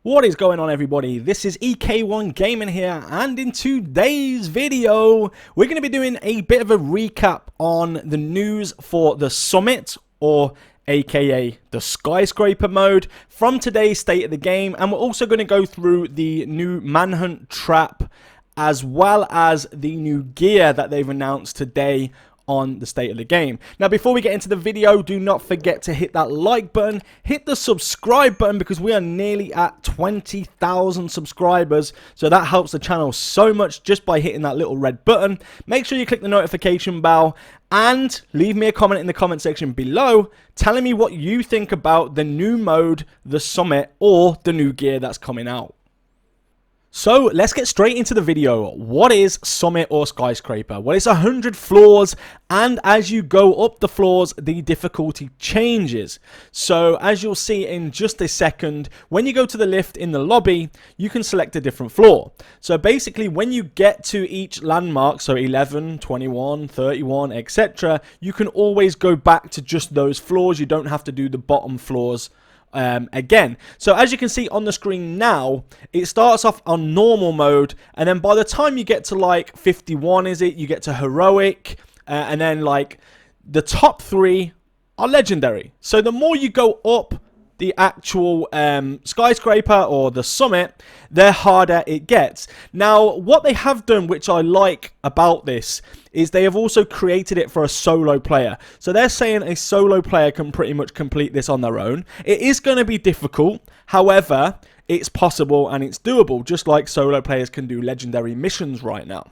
What is going on, everybody? This is EK1 Gaming here, and in today's video we're going to be doing a bit of a recap on the news for the Summit, or aka the skyscraper mode, from today's state of the game. And we're also going to go through the new manhunt trap as well as the new gear that they've announced today on the state of the game. Now, before we get into the video, do not forget to hit that like button, hit the subscribe button, because we are nearly at 20,000 subscribers, so that helps the channel so much just by hitting that little red button. Make sure you click the notification bell and leave me a comment in the comment section below telling me what you think about the new mode, the Summit, or the new gear that's coming out. So let's get straight into the video. What is Summit or Skyscraper? Well, it's 100 floors, and as you go up the floors, the difficulty changes. So as you'll see in just a second, when you go to the lift in the lobby, you can select a different floor. So basically, when you get to each landmark, so 11, 21, 31, etc., you can always go back to just those floors. You don't have to do the bottom floors again. So as you can see on the screen now, it starts off on normal mode, and then by the time you get to like 51, you get to heroic, and then like the top three are legendary. So the more you go up the actual skyscraper or the Summit, the harder it gets. Now, what they have done, which I like about this, is they have also created it for a solo player. So they're saying a solo player can pretty much complete this on their own. It is going to be difficult, however, it's possible and it's doable, just like solo players can do legendary missions right now.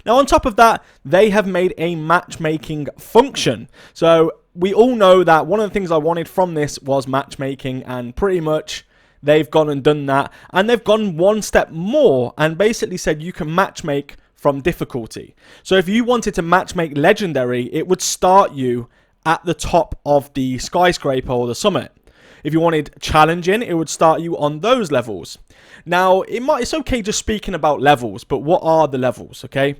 Now, on top of that, they have made a matchmaking function. So we all know that one of the things I wanted from this was matchmaking, and pretty much they've gone and done that. And they've gone one step more and basically said you can matchmake from difficulty. So if you wanted to matchmake legendary, it would start you at the top of the skyscraper or the Summit. If you wanted challenging, it would start you on those levels. Now, it's okay just speaking about levels, but what are the levels, okay?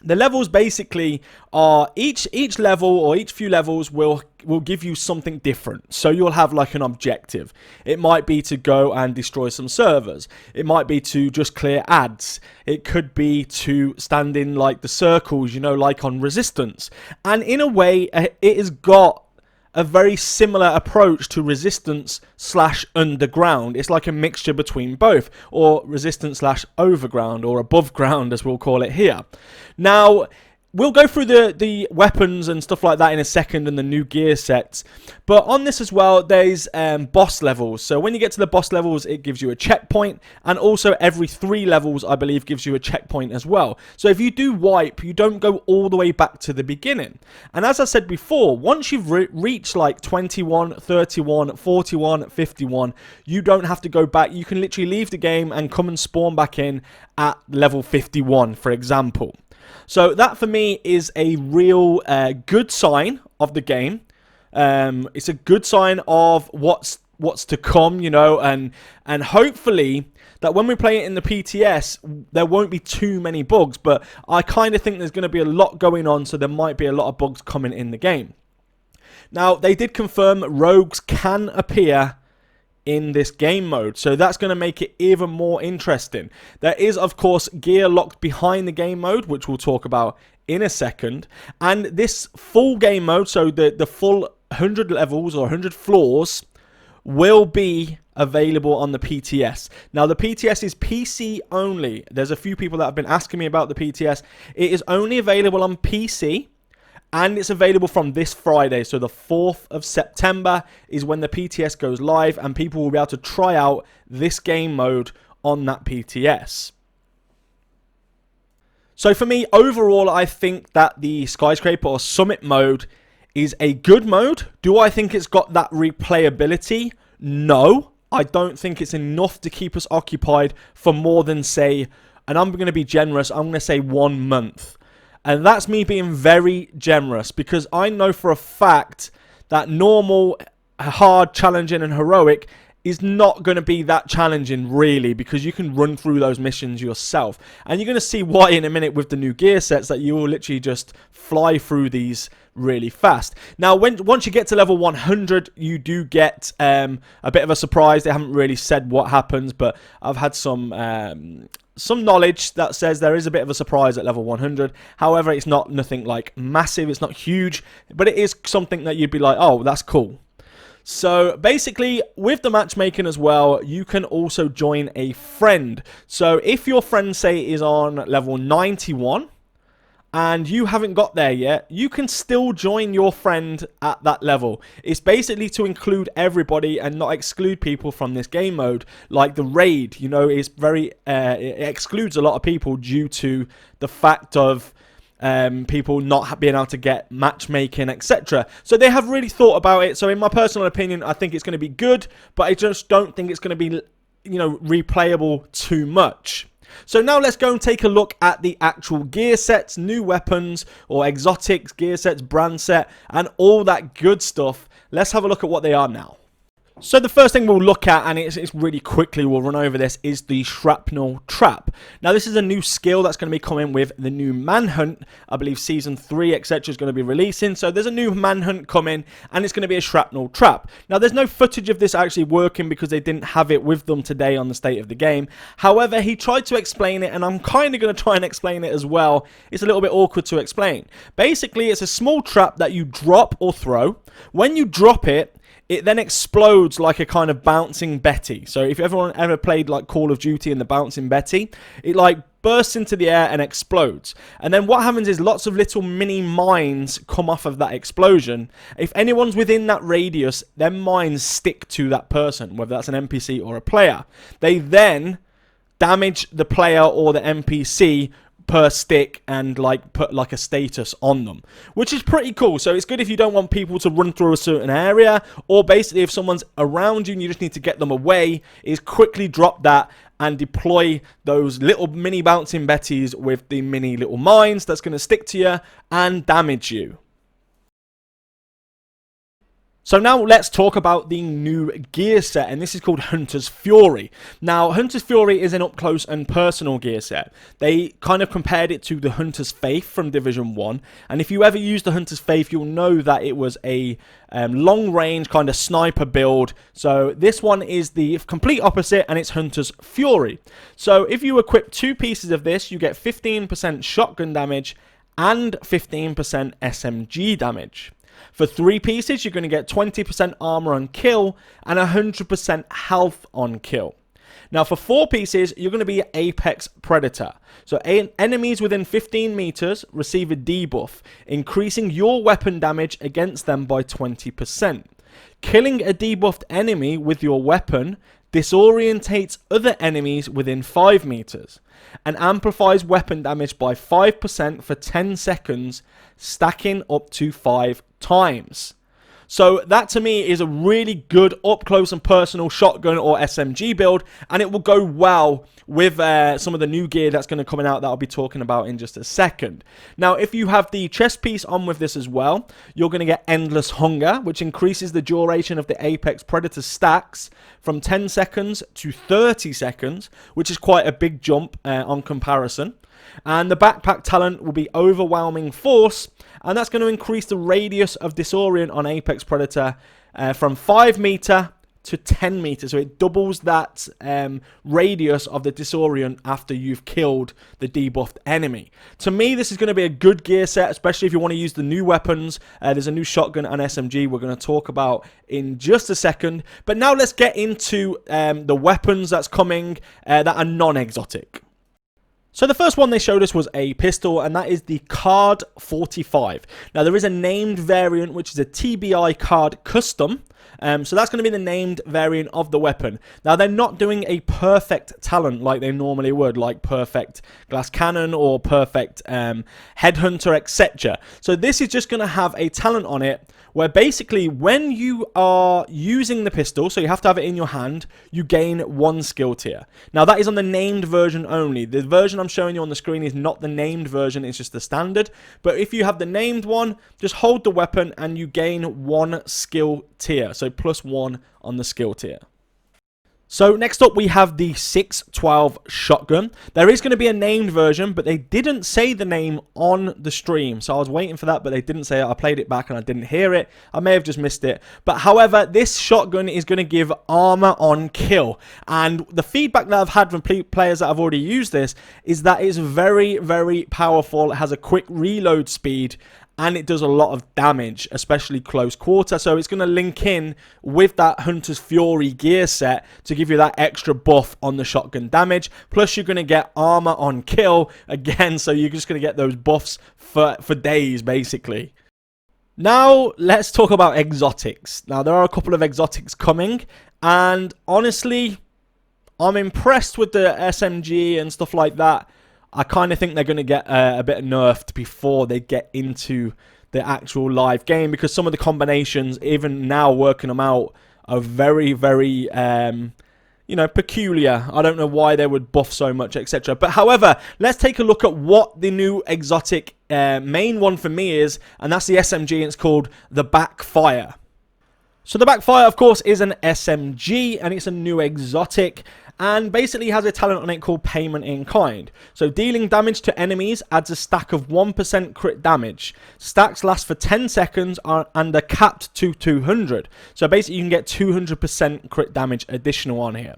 The levels basically are each level, or each few levels will give you something different. So you'll have like an objective. It might be to go and destroy some servers. It might be to just clear ads. It could be to stand in like the circles, you know, like on Resistance. And in a way, it has got a very similar approach to Resistance / Underground. It's like a mixture between both, or Resistance / Overground, or Above Ground as we'll call it here. Now, we'll go through the weapons and stuff like that in a second, and the new gear sets. But on this as well, there's boss levels. So when you get to the boss levels, it gives you a checkpoint. And also every 3 levels, I believe, gives you a checkpoint as well. So if you do wipe, you don't go all the way back to the beginning. And as I said before, once you've reached like 21, 31, 41, 51, you don't have to go back. You can literally leave the game and come and spawn back in at level 51, for example. So that for me is a real good sign of the game. It's a good sign of what's to come, you know, and hopefully that when we play it in the PTS, there won't be too many bugs. But I kind of think there's going to be a lot going on, so there might be a lot of bugs coming in the game. Now, they did confirm rogues can appear in this game mode, so that's going to make it even more interesting. There is, of course, gear locked behind the game mode, which we'll talk about in a second. And this full game mode, so the full 100 levels or 100 floors, will be available on the PTS. Now, the PTS is PC only. There's a few people that have been asking me about the PTS. It is only available on PC, and it's available from this Friday. So the 4th of September is when the PTS goes live, and people will be able to try out this game mode on that PTS. So for me, overall, I think that the Skyscraper or Summit mode is a good mode. Do I think it's got that replayability? No. I don't think it's enough to keep us occupied for more than, say, and I'm going to be generous, I'm going to say 1 month. And that's me being very generous, because I know for a fact that normal, hard, challenging, and heroic is not going to be that challenging, really, because you can run through those missions yourself. And you're going to see why in a minute with the new gear sets, that you will literally just fly through these really fast. Now, once you get to level 100, you do get a bit of a surprise. They haven't really said what happens, but I've had some knowledge that says there is a bit of a surprise at level 100. However, it's not nothing like massive. It's not huge, but it is something that you'd be like, oh, that's cool. So basically, with the matchmaking as well, you can also join a friend. So if your friend, say, is on level 91 and you haven't got there yet, you can still join your friend at that level. It's basically to include everybody and not exclude people from this game mode. Like the raid, you know, is very it excludes a lot of people due to the fact of people not being able to get matchmaking, etc. So they have really thought about it. So in my personal opinion, I think it's going to be good, but I just don't think it's going to be, you know, replayable too much. So now let's go and take a look at the actual gear sets, new weapons or exotics, gear sets, brand set, and all that good stuff. Let's have a look at what they are now. So the first thing we'll look at, and it's really quickly, we'll run over this, is the shrapnel trap. Now this is a new skill that's going to be coming with the new Manhunt. I believe Season 3, etc. is going to be releasing. So there's a new Manhunt coming, and it's going to be a shrapnel trap. Now there's no footage of this actually working because they didn't have it with them today on the state of the game. However, he tried to explain it, and I'm kind of going to try and explain it as well. It's a little bit awkward to explain. Basically, it's a small trap that you drop or throw. When you drop it, it then explodes like a kind of bouncing Betty. So if everyone ever played like Call of Duty and the bouncing Betty, it like bursts into the air and explodes. And then what happens is lots of little mini mines come off of that explosion. If anyone's within that radius, then mines stick to that person, whether that's an NPC or a player. They then damage the player or the NPC per stick and like put like a status on them, which is pretty cool. So it's good if you don't want people to run through a certain area, or basically if someone's around you and you just need to get them away, is quickly drop that and deploy those little mini bouncing Betties with the mini little mines that's going to stick to you and damage you. So now let's talk about the new gear set, and this is called Hunter's Fury. Now, Hunter's Fury is an up-close and personal gear set. They kind of compared it to the Hunter's Faith from Division 1, and if you ever used the Hunter's Faith, you'll know that it was a long-range kind of sniper build. So this one is the complete opposite, and it's Hunter's Fury. So if you equip 2 pieces of this, you get 15% shotgun damage and 15% SMG damage. For 3 pieces, you're going to get 20% armor on kill and 100% health on kill. Now, for 4 pieces, you're going to be Apex Predator. So enemies within 15 meters receive a debuff, increasing your weapon damage against them by 20%. Killing a debuffed enemy with your weapon disorientates other enemies within 5 meters and amplifies weapon damage by 5% for 10 seconds, stacking up to 5 times. So that to me is a really good up close and personal shotgun or SMG build, and it will go well with some of the new gear that's going to come out that I'll be talking about in just a second. Now, if you have the chest piece on with this as well, you're going to get Endless Hunger, which increases the duration of the Apex Predator stacks from 10 seconds to 30 seconds, which is quite a big jump on comparison. And the backpack talent will be Overwhelming Force, and that's going to increase the radius of disorient on Apex Predator from 5 meter to 10 meters. So it doubles that radius of the disorient after you've killed the debuffed enemy. To me, this is going to be a good gear set, especially if you want to use the new weapons. There's a new shotgun and SMG we're going to talk about in just a second. But now let's get into the weapons that's coming that are non-exotic. So the first one they showed us was a pistol, and that is the Card 45. Now there is a named variant, which is a TBI Card Custom. So that's going to be the named variant of the weapon. Now they're not doing a perfect talent like they normally would, like perfect glass cannon or perfect headhunter, etc. So this is just going to have a talent on it where basically when you are using the pistol, so you have to have it in your hand, you gain 1 skill tier. Now that is on the named version only. The version I'm showing you on the screen is not the named version, it's just the standard. But if you have the named one, just hold the weapon and you gain 1 skill tier. So +1 on the skill tier. So next up we have the 612 shotgun. There is going to be a named version, but they didn't say the name on the stream. So I was waiting for that, but they didn't say it. I played it back and I didn't hear it. I may have just missed it. But however, this shotgun is going to give armor on kill. And the feedback that I've had from players that have already used this is that it's very, very powerful. It has a quick reload speed. And it does a lot of damage, especially close quarter. So it's going to link in with that Hunter's Fury gear set to give you that extra buff on the shotgun damage. Plus, you're going to get armor on kill again. So you're just going to get those buffs for days, basically. Now, let's talk about exotics. Now, there are a couple of exotics coming. And honestly, I'm impressed with the SMG and stuff like that. I kind of think they're going to get a bit nerfed before they get into the actual live game, because some of the combinations, even now working them out, are very, very, you know, peculiar. I don't know why they would buff so much, etc. But however, let's take a look at what the new exotic main one for me is, and that's the SMG, and it's called the Backfire. So the Backfire, of course, is an SMG, and it's a new exotic, and basically has a talent on it called Payment in Kind. So dealing damage to enemies adds a stack of 1% crit damage. Stacks last for 10 seconds and are capped to 200. So basically you can get 200% crit damage additional on here.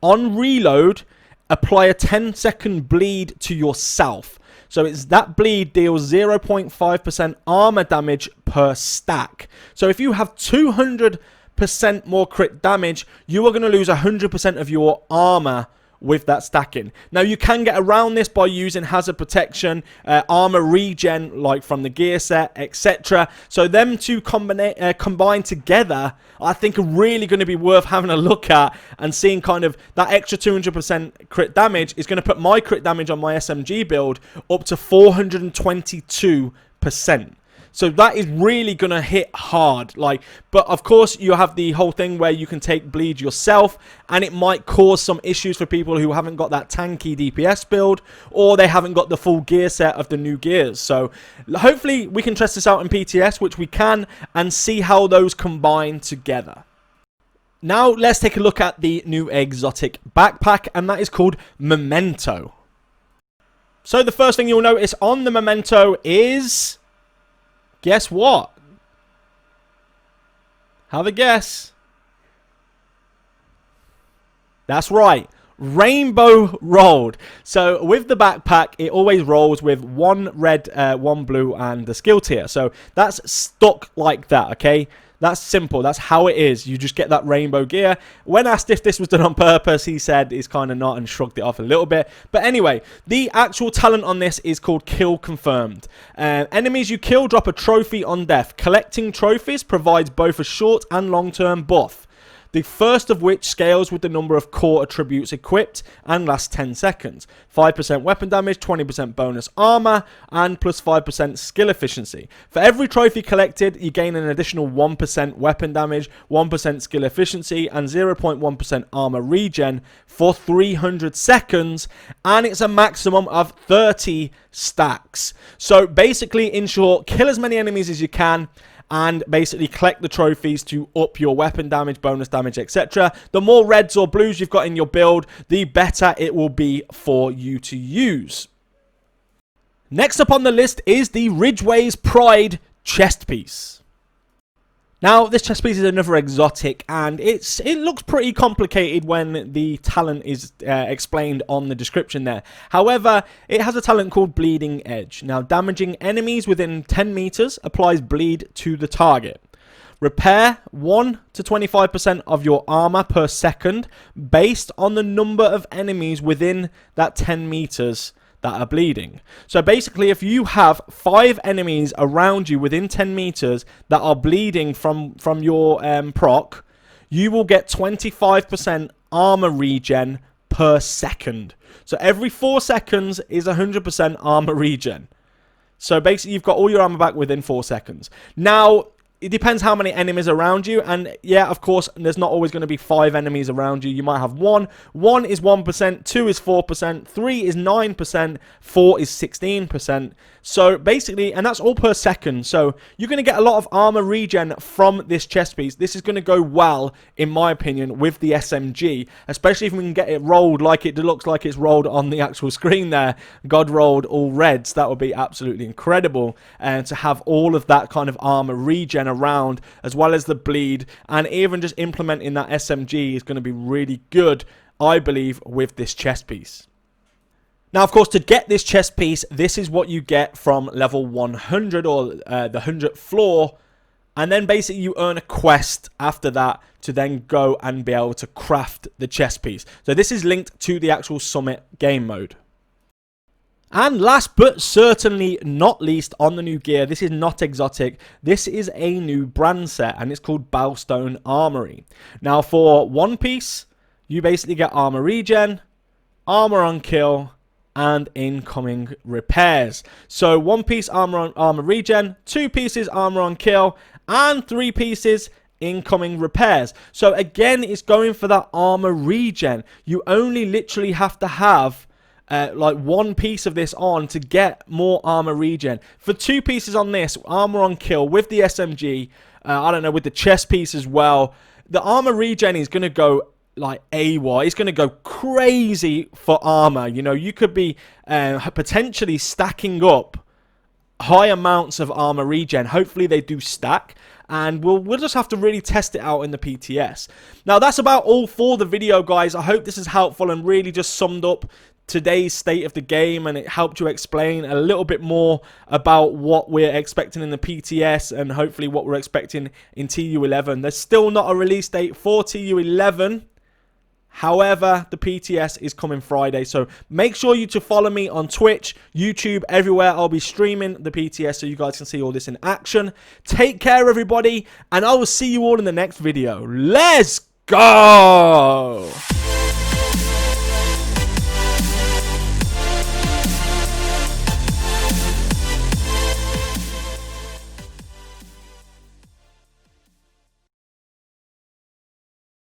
On reload, apply a 10-second bleed to yourself. So it's that bleed deals 0.5% armor damage per stack. So if you have 200% more crit damage, you are going to lose 100% of your armor with that stacking. Now, you can get around this by using hazard protection, armor regen, like from the gear set, etc. So them two combine together, I think are really going to be worth having a look at and seeing kind of that extra 200% crit damage is going to put my crit damage on my SMG build up to 422%. So that is really going to hit hard. But of course, you have the whole thing where you can take bleed yourself, and it might cause some issues for people who haven't got that tanky DPS build, or they haven't got the full gear set of the new gears. So hopefully we can test this out in PTS, which we can, and see how those combine together. Now let's take a look at the new exotic backpack, and that is called Momento. So the first thing you'll notice on the Momento is... guess what? Have a guess. That's right. Rainbow rolled. So with the backpack, it always rolls with one red, one blue, and the skill tier. So that's stuck like that, okay? That's simple. That's how it is. You just get that rainbow gear. When asked if this was done on purpose, he said it's kind of not and shrugged it off a little bit. But anyway, the actual talent on this is called Kill Confirmed. Enemies you kill drop a trophy on death. Collecting trophies provides both a short and long-term buff. The first of which scales with the number of core attributes equipped and lasts 10 seconds. 5% weapon damage, 20% bonus armor, and plus 5% skill efficiency. For every trophy collected, you gain an additional 1% weapon damage, 1% skill efficiency, and 0.1% armor regen for 300 seconds, and it's a maximum of 30 stacks. So basically, in short, kill as many enemies as you can, and basically collect the trophies to up your weapon damage, bonus damage, etc. The more reds or blues you've got in your build, the better it will be for you to use. Next up on the list is the Ridgeway's Pride chest piece. Now, this chest piece is another exotic, and it looks pretty complicated when the talent is explained on the description there. However, it has a talent called Bleeding Edge. Now, damaging enemies within 10 meters applies bleed to the target. Repair 1 to 25% of your armor per second based on the number of enemies within that 10 meters that are bleeding. So basically, if you have 5 enemies around you within 10 meters that are bleeding from your proc, you will get 25% armor regen per second. So every 4 seconds is 100% armor regen. So basically, you've got all your armor back within 4 seconds. Now, it depends how many enemies around you, and yeah, of course, there's not always going to be 5 enemies around you. You might have 1. 1 is 1%, 2 is 4%, 3 is 9%, 4 is 16%. So basically, and that's all per second. So you're going to get a lot of armor regen from this chest piece. This is going to go well, in my opinion, with the SMG, especially if we can get it rolled like it looks like it's rolled on the actual screen there. God rolled all reds. That would be absolutely incredible. And to have all of that kind of armor regen around, as well as the bleed, and even just implementing that SMG is going to be really good, I believe, with this chest piece. Now, of course, to get this chest piece, this is what you get from level 100 or the 100th floor. And then basically you earn a quest after that to then go and be able to craft the chest piece. So this is linked to the actual Summit game mode. And last but certainly not least on the new gear, this is not exotic. This is a new brand set and it's called Bellstone Armory. Now, for one piece, you basically get armor regen, armor on kill, and incoming repairs. So 1 piece armor regen, 2 pieces armor on kill, and 3 pieces incoming repairs. So again, it's going for that armor regen. You only literally have to have like 1 piece of this on to get more armor regen. For 2 pieces on this, armor on kill with the SMG, I don't know, with the chest piece as well, the armor regen is going to go like AWOL. It's going to go crazy for armor. You know, you could be potentially stacking up high amounts of armor regen. Hopefully they do stack, and we'll just have to really test it out in the PTS. Now, that's about all for the video, guys. I hope this is helpful and really just summed up today's state of the game, and it helped you explain a little bit more about what we're expecting in the PTS and hopefully what we're expecting in TU11. There's still not a release date for TU11. However, the PTS is coming Friday, so make sure you to follow me on Twitch, YouTube, everywhere. I'll be streaming the PTS so you guys can see all this in action. Take care, everybody, and I will see you all in the next video. Let's go!